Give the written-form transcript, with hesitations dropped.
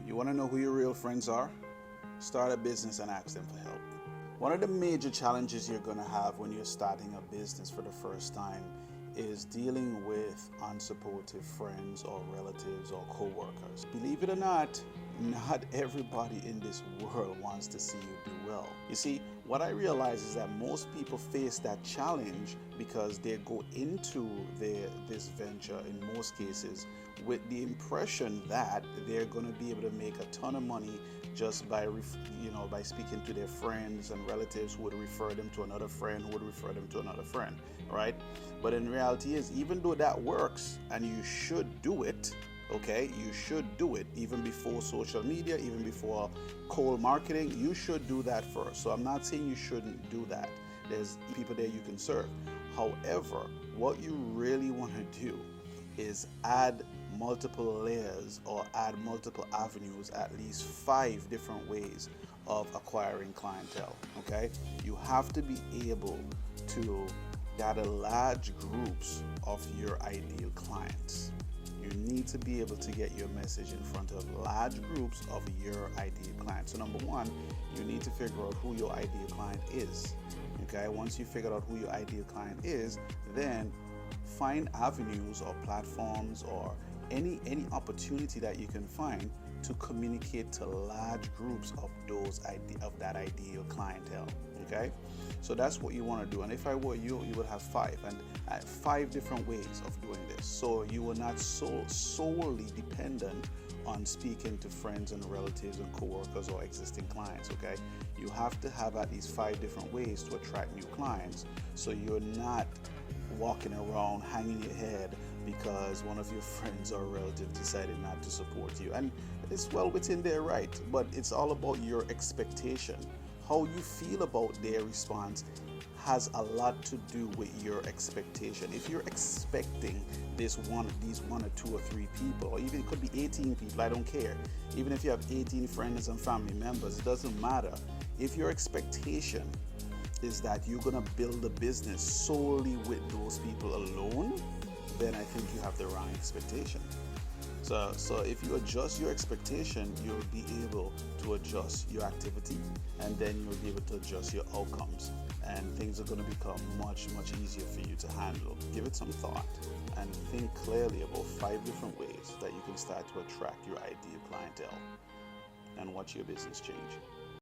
You want to know who your real friends are? Start a business and ask them for help. One of the major challenges you're going to have when you're starting a business for the first time is dealing with unsupportive friends or relatives or co-workers. Believe it or not everybody in this world wants to see you do well. You see, what I realize is that most people face that challenge because they go into this venture in most cases with the impression that they're going to be able to make a ton of money just by by speaking to their friends and relatives who would refer them to another friend who would refer them to another friend, right? But in reality is, even though that works and you should do it, okay, you should do it even before social media, even before cold marketing. You should do that first. So I'm not saying you shouldn't do that. There's people there you can serve. However, what you really want to do is add multiple layers or add multiple avenues, at least 5 different ways of acquiring clientele. Okay, you have to be able to gather large groups of your ideal clients. You need to be able to get your message in front of large groups of your ideal clients. So number one, you need to figure out who your ideal client is. Okay, once you figure out who your ideal client is, then find avenues or platforms or any opportunity that you can find to communicate to large groups of that ideal clientele. Okay, so that's what you want to do. And if I were you, you would have 5 and 5 different ways of doing this. So you are not solely dependent on speaking to friends and relatives and co-workers or existing clients. Okay, you have to have at least 5 different ways to attract new clients, so you're not walking around hanging your head because one of your friends or relatives decided not to support you. And it's well within their right, but it's all about your expectation. How you feel about their response has a lot to do with your expectation. If you're expecting these 1 or 2 or 3 people, or even it could be 18 people, I don't care. Even if you have 18 friends and family members, it doesn't matter. If your expectation is that you're gonna build a business solely with those people alone, then I think you have the wrong expectation. So if you adjust your expectation, you'll be able to adjust your activity, and then you'll be able to adjust your outcomes, and things are going to become much easier for you to handle. Give it some thought and think clearly about 5 different ways that you can start to attract your ideal clientele and watch your business change.